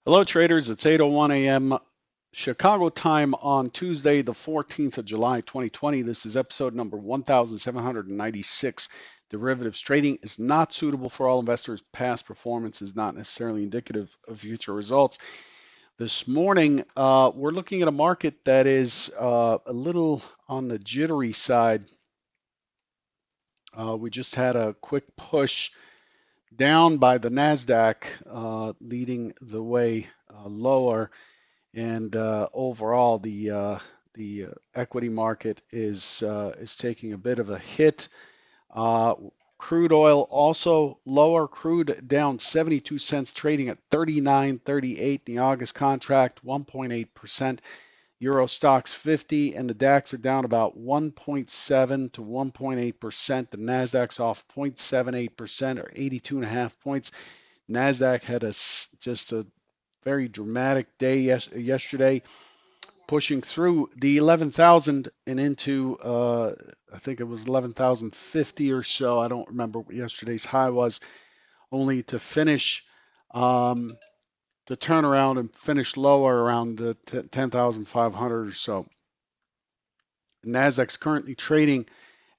Hello, traders. It's 8:01 a.m. Chicago time on Tuesday, the 14th of July, 2020. This is episode number 1796. Derivatives trading is not suitable for all investors. Past performance is not necessarily indicative of future results. This morning, we're looking at a market that is a little on the jittery side. We just had a quick push down by the NASDAQ, leading the way lower. And overall, the equity market is taking a bit of a hit. Uh, Crude oil also lower. Crude down 72 cents, trading at 39.38 in the August contract, 1.8%. Euro stocks 50 and the DAX are down about 1.7 to 1.8%. The Nasdaq's off 0.78% or 82 and a half points. Nasdaq had just a very dramatic day yesterday, pushing through the 11,000 and into I think it was 11,050 or so. I don't remember what yesterday's high was, only to finish to turn around and finish lower around 10,500 or so. Nasdaq's currently trading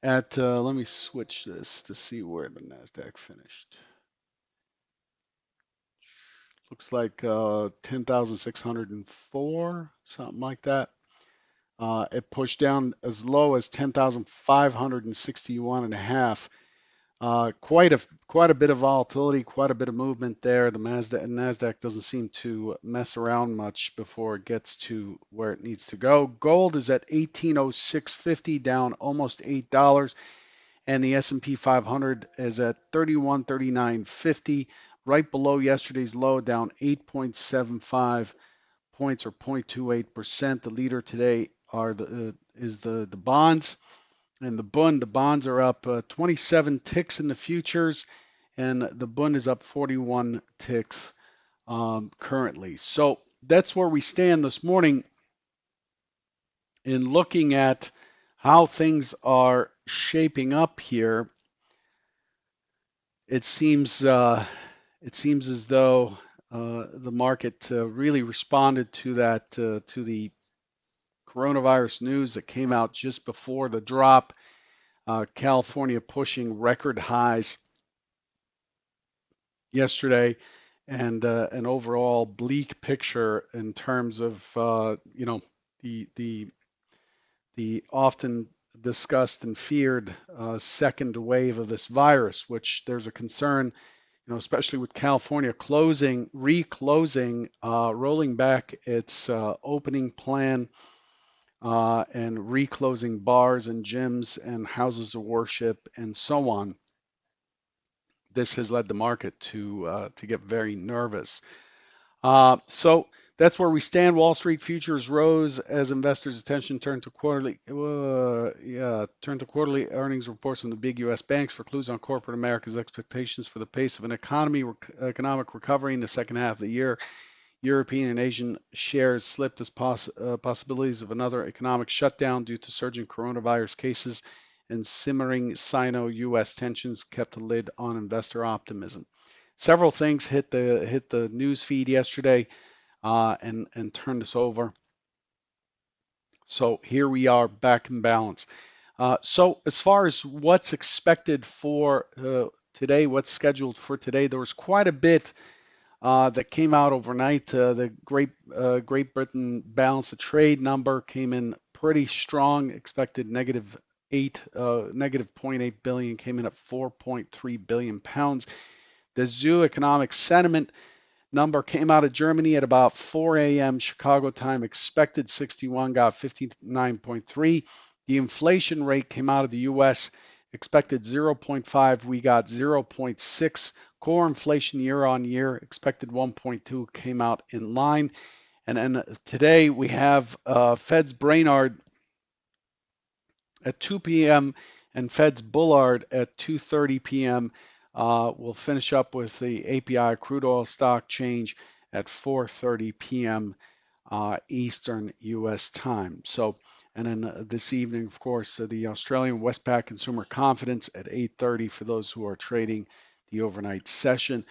at let me switch this to see where the Nasdaq finished. Looks like 10,604, something like that. It pushed down as low as 10,561 and a half. Quite a bit of volatility, quite a bit of movement there. The Nasdaq doesn't seem to mess around much before it gets to where it needs to go. Gold is at 1806.50, down almost $8, and the S&P 500 is at 3139.50, right below yesterday's low, down 8.75 points or 0.28%. The leader today is the bonds and the Bund. The bonds are up 27 ticks in the futures, and the Bund is up 41 ticks currently. So that's where we stand this morning in looking at how things are shaping up here. It seems as though the market really responded to that to the coronavirus news that came out just before the drop. California pushing record highs yesterday, and an overall bleak picture in terms of the the often discussed and feared second wave of this virus, which there's a concern, especially with California reclosing, rolling back its opening plan, and reclosing bars and gyms and houses of worship and so on. This has led the market to get very nervous. So that's where we stand. Wall Street futures rose as investors' attention turned to quarterly earnings reports from the big U.S. banks for clues on corporate America's expectations for the pace of an economic recovery in the second half of the year. European and Asian shares slipped as possibilities of another economic shutdown due to surging coronavirus cases and simmering Sino-U.S. tensions kept a lid on investor optimism. Several things hit the news feed yesterday and turned us over. So here we are back in balance. So as far as what's expected for today, what's scheduled for today, there was quite a bit that came out overnight. The Great Britain balance of trade number came in pretty strong. Expected negative 0.8 billion, came in at 4.3 billion pounds. The ZEW economic sentiment number came out of Germany at about 4 a.m. Chicago time. Expected 61, got 59.3. The inflation rate came out of the U.S. Expected 0.5, we got 0.6. Core inflation year on year, expected 1.2, came out in line. And then today we have Fed's Brainard at 2 p.m. and Fed's Bullard at 2:30 p.m. We'll finish up with the API crude oil stock change at 4:30 p.m. Eastern U.S. time. So, and then this evening, of course, the Australian Westpac Consumer Confidence at 8:30 for those who are trading the overnight session.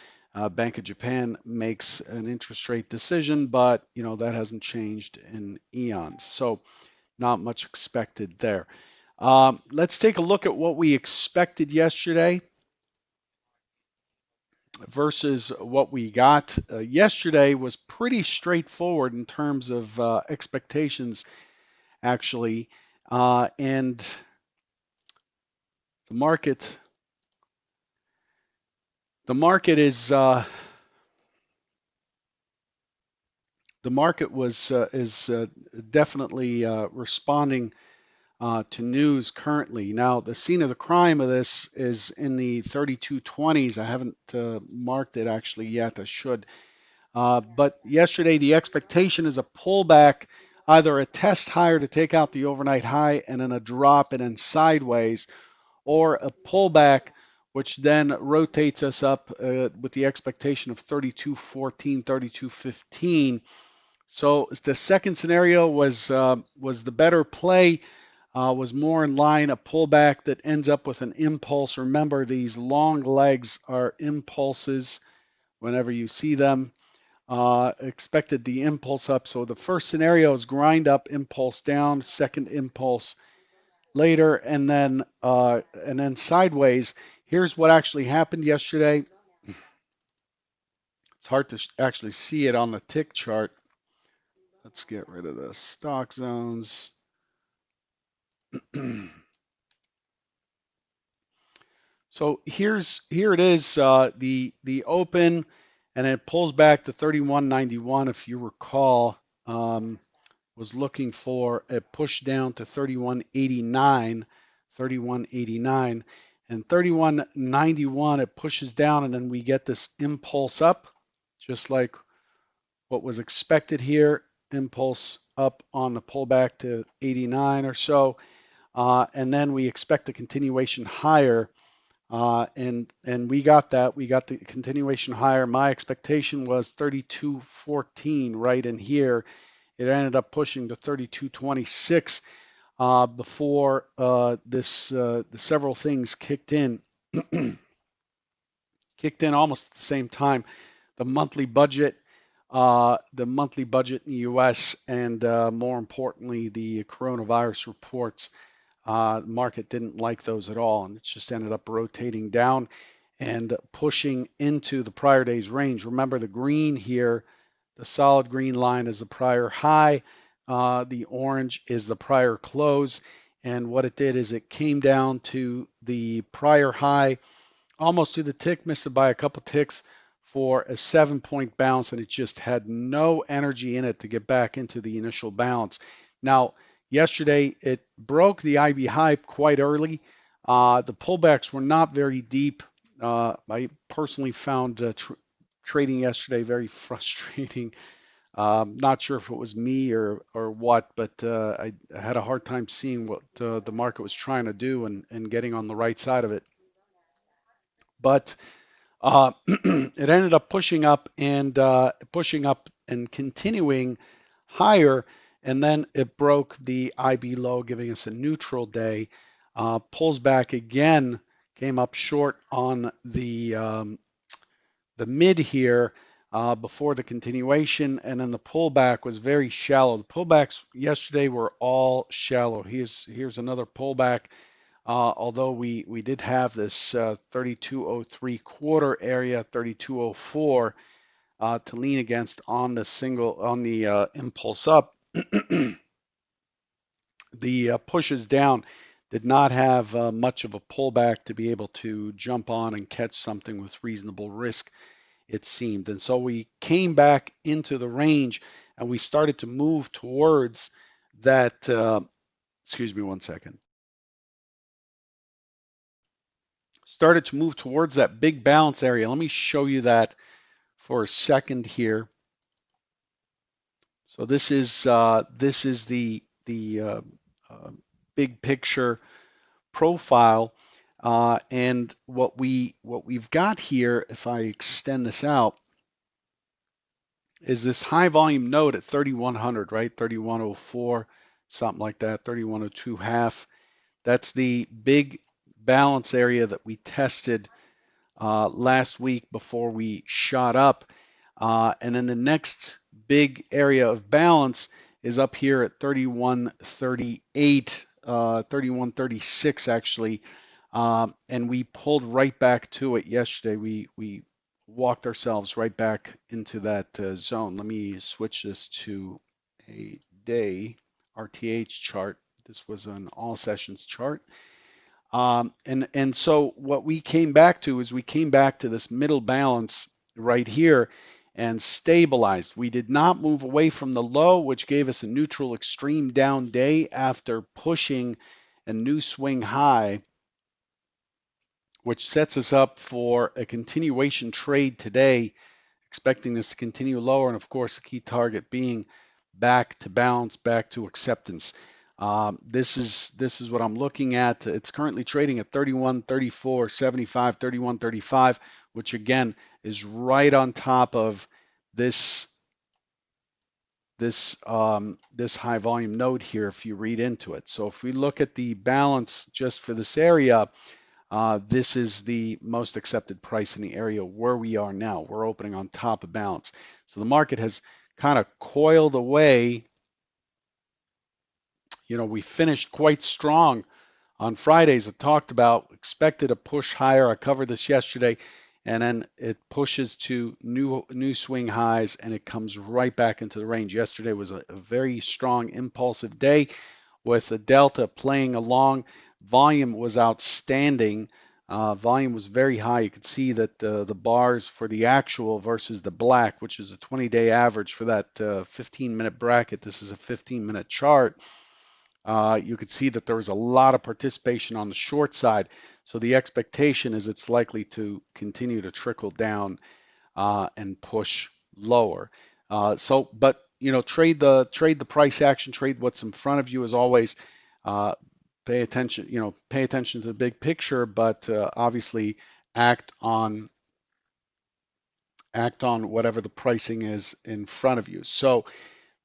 Bank of Japan makes an interest rate decision, but that hasn't changed in eons. So not much expected there. Let's take a look at what we expected yesterday versus what we got. Yesterday was pretty straightforward in terms of expectations, actually, and the market. The market is the market was is definitely responding to news currently. Now, the scene of the crime of this is in the 3220s. I haven't marked it actually yet. I should. But yesterday, the expectation is a pullback, either a test higher to take out the overnight high and then a drop and then sideways, or a pullback, which then rotates us up with the expectation of 3214, 3215. So the second scenario was the better play, was more in line, a pullback that ends up with an impulse. Remember, these long legs are impulses whenever you see them. Expected the impulse up. So the first scenario is grind up, impulse down, second impulse later, and then sideways. Here's what actually happened yesterday. It's hard to actually see it on the tick chart. Let's get rid of the stock zones. So here it is, the open, and it pulls back to 31.91. If you recall, was looking for a push down to 31.89, 31.89, and 31.91. It pushes down, and then we get this impulse up, just like what was expected here. Impulse up on the pullback to 89 or so, and then we expect a continuation higher. And we got that. We got the continuation higher. My expectation was 32.14 right in here. It ended up pushing to 32.26 before the several things kicked in. Kicked in almost at the same time. The monthly budget in the U.S. and more importantly, the coronavirus reports. The market didn't like those at all, and it just ended up rotating down and pushing into the prior day's range. Remember, the green here, the solid green line is the prior high. The orange is the prior close. And what it did is it came down to the prior high, almost to the tick, missed it by a couple ticks for a 7-point bounce, and it just had no energy in it to get back into the initial bounce. Now, yesterday it broke the IB high quite early. The pullbacks were not very deep. I personally found trading yesterday very frustrating. Not sure if it was me or what, but I had a hard time seeing what the market was trying to do and getting on the right side of it. But it ended up pushing up and continuing higher, and then it broke the IB low, giving us a neutral day. Pulls back again, came up short on the mid here before the continuation, and then the pullback was very shallow. The pullbacks yesterday were all shallow. Here's another pullback. Although we did have this 3203 quarter area, 3204 to lean against on the impulse up. The pushes down did not have much of a pullback to be able to jump on and catch something with reasonable risk, it seemed. And so we came back into the range and we started to move towards that. Excuse me one second. Started to move towards that big balance area. Let me show you that for a second here. So this is the big picture profile, and what we've got here, if I extend this out, is this high volume node at 3100, right? 3104, something like that. 3102 half. That's the big balance area that we tested last week before we shot up. And then the next big area of balance is up here at 31.38, 31.36 actually. And we pulled right back to it yesterday. We walked ourselves right back into that zone. Let me switch this to a day RTH chart. This was an all sessions chart. And so what we came back to is we came back to this middle balance right here and stabilized. We did not move away from the low, which gave us a neutral extreme down day after pushing a new swing high, which sets us up for a continuation trade today, expecting this to continue lower, and of course the key target being back to balance, back to acceptance. This is what I'm looking at. It's currently trading at 31, 34, 75, 31, 35, which again is right on top of this this high volume node here if you read into it. So if we look at the balance just for this area, this is the most accepted price in the area where we are now. We're opening on top of balance. So the market has kind of coiled away. We finished quite strong on Fridays. I talked about expected a push higher. I covered this yesterday, and then it pushes to new swing highs, and it comes right back into the range. Yesterday was a very strong impulsive day with the delta playing along. Volume was outstanding. Volume was very high. You could see that the bars for the actual versus the black, which is a 20-day average for that 15-minute bracket. This is a 15-minute chart. You could see that there was a lot of participation on the short side. So the expectation is it's likely to continue to trickle down and push lower. But trade the price action, trade what's in front of you as always. Uh, pay attention, pay attention to the big picture, but obviously act on whatever the pricing is in front of you. So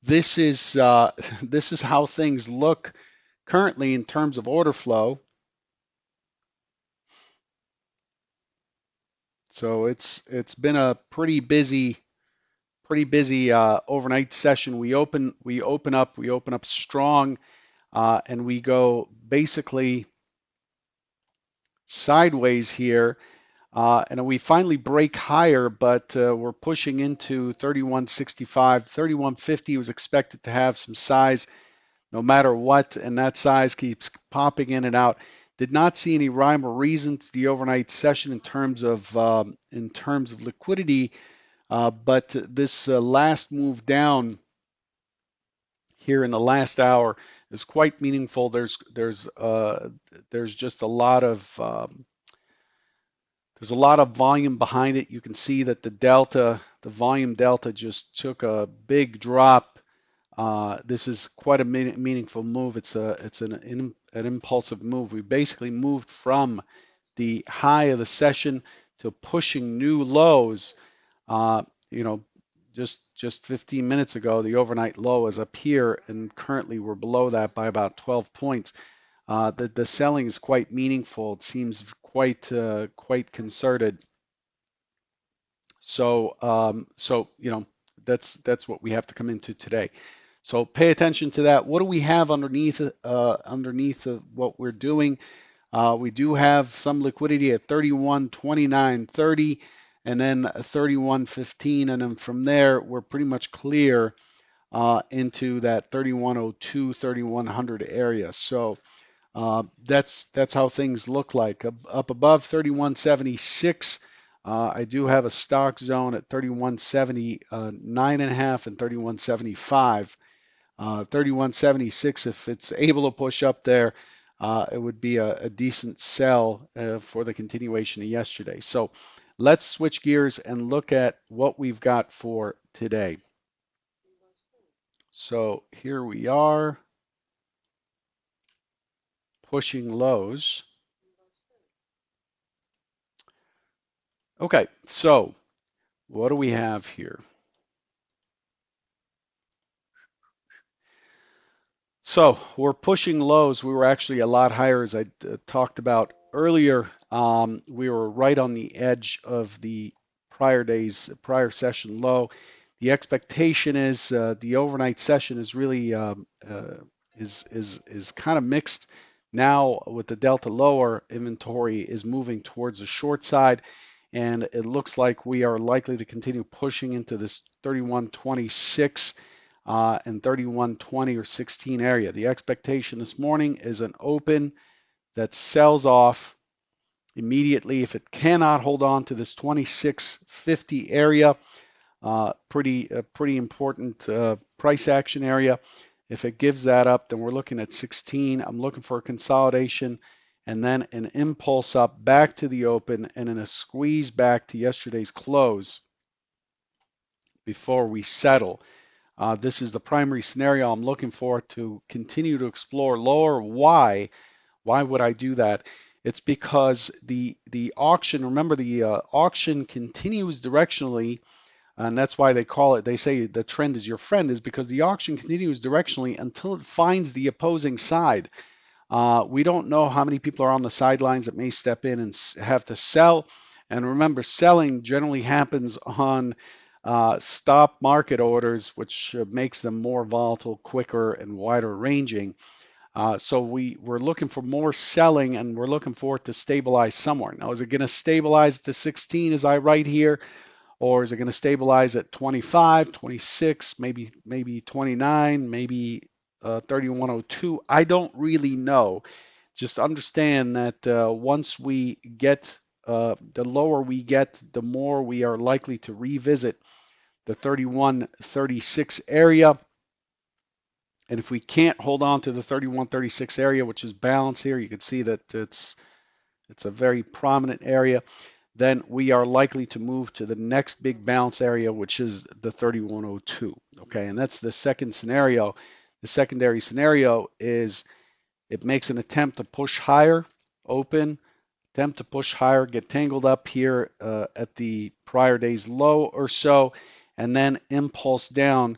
this is this is how things look currently in terms of order flow. So it's been a pretty busy overnight session. We open up strong, and we go basically sideways here, and we finally break higher, but we're pushing into 31.65. 31.50 was expected to have some size no matter what, and that size keeps popping in and out. Did not see any rhyme or reason to the overnight session in terms of liquidity, but this last move down here in the last hour is quite meaningful. There's just there's a lot of volume behind it. You can see that the volume delta just took a big drop. This is quite a meaningful move. It's an impulsive move. We basically moved from the high of the session to pushing new lows. Uh, you know, just 15 minutes ago, the overnight low is up here, and currently we're below that by about 12 points. The selling is quite meaningful. It seems quite concerted. So that's what we have to come into today. So pay attention to that. What do we have underneath of what we're doing? We do have some liquidity at 31.29.30 and then 31.15, and then from there we're pretty much clear into that 31.02, 3100 area. So that's how things look like. Up above 31.76, I do have a stock zone at 31.79 and a half and 31.75. 31.76, if it's able to push up there, it would be a decent sell for the continuation of yesterday. So let's switch gears and look at what we've got for today. So here we are, pushing lows. Okay, so what do we have here? So we're pushing lows. We were actually a lot higher, as I talked about earlier, we were right on the edge of the prior session low. The expectation is the overnight session is really is kind of mixed now with the delta lower. Inventory is moving towards the short side, and it looks like we are likely to continue pushing into this 3126 and 3120 or 16 area. The expectation this morning is an open that sells off immediately. If it cannot hold on to this 2650 area, pretty important price action area. If it gives that up, then we're looking at 16. I'm looking for a consolidation and then an impulse up back to the open and then a squeeze back to yesterday's close before we settle. This is the primary scenario I'm looking for to continue to explore lower. Why? Why would I do that? It's because the auction, remember the auction continues directionally, and that's why they say the trend is your friend, is because the auction continues directionally until it finds the opposing side. We don't know how many people are on the sidelines that may step in and have to sell. And remember, selling generally happens on stop market orders, which makes them more volatile, quicker, and wider ranging. So we're looking for more selling, and we're looking for it to stabilize somewhere. Now, is it going to stabilize at the 16 as I write here, or is it going to stabilize at 25, 26, maybe 29, maybe 3102? I don't really know. Just understand that once we get the lower we get, the more we are likely to revisit the 3136 area. And if we can't hold on to the 3136 area, which is balance here, you can see that it's a very prominent area, then we are likely to move to the next big bounce area, which is the 3102. Okay, and that's the second scenario. The secondary scenario is it makes an attempt to push higher, open, attempt to push higher, get tangled up here at the prior day's low or so, and then impulse down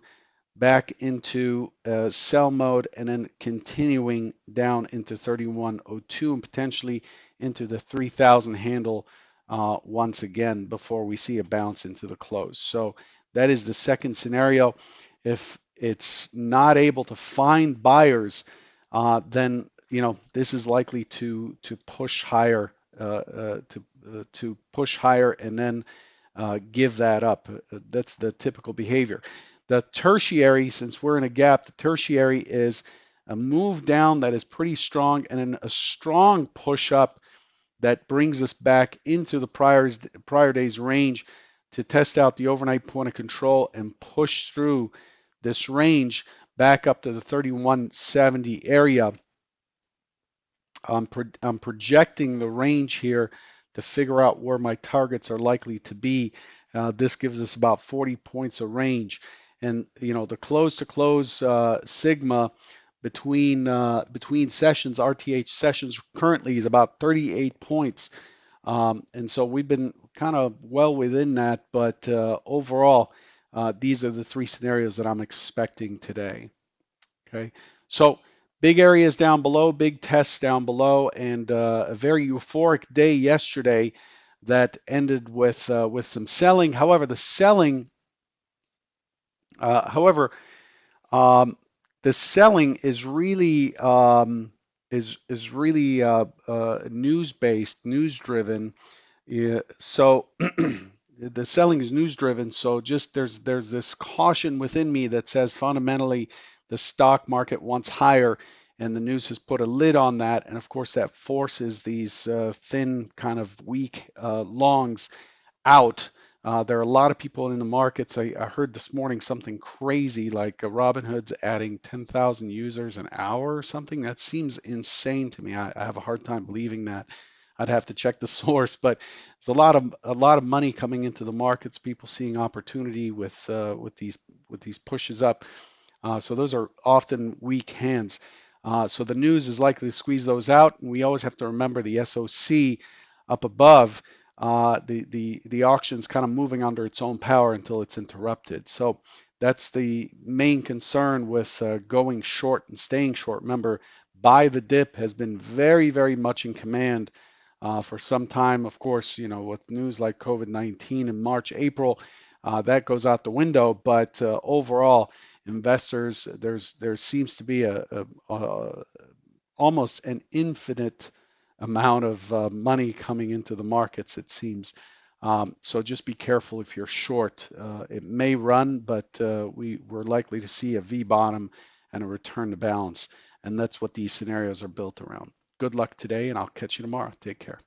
back into sell mode and then continuing down into 3102 and potentially into the 3000 handle once again before we see a bounce into the close. So that is the second scenario. If it's not able to find buyers, then this is likely to push higher, to push higher and then give that up. That's the typical behavior. The tertiary, since we're in a gap, the tertiary is a move down that is pretty strong and then a strong push up that brings us back into the prior day's range to test out the overnight point of control and push through this range back up to the 3170 area. I'm projecting the range here to figure out where my targets are likely to be. This gives us about 40 points of range. And the close to close sigma between sessions, RTH sessions currently is about 38 points. And so we've been kind of well within that, but overall, these are the three scenarios that I'm expecting today. Okay, so big areas down below, big tests down below, and a very euphoric day yesterday that ended with some selling. However, the selling, however, the selling is really is really news based, news driven. Yeah, so the selling is news driven. So just there's this caution within me that says fundamentally the stock market wants higher, and the news has put a lid on that. And of course that forces these thin kind of weak longs out. There are a lot of people in the markets. I heard this morning something crazy like Robinhood's adding 10,000 users an hour or something. That seems insane to me. I have a hard time believing that. I'd have to check the source, but there's a lot of money coming into the markets. People seeing opportunity with these pushes up. So those are often weak hands. So the news is likely to squeeze those out, and we always have to remember the SOC up above. The auction's kind of moving under its own power until it's interrupted. So that's the main concern with going short and staying short. Remember, buy the dip has been very, very much in command for some time. Of course, with news like COVID-19 in March, April, that goes out the window. But overall, investors, there seems to be almost an infinite amount of money coming into the markets, it seems. So just be careful if you're short. It may run, but we're likely to see a V bottom and a return to balance. And that's what these scenarios are built around. Good luck today, and I'll catch you tomorrow. Take care.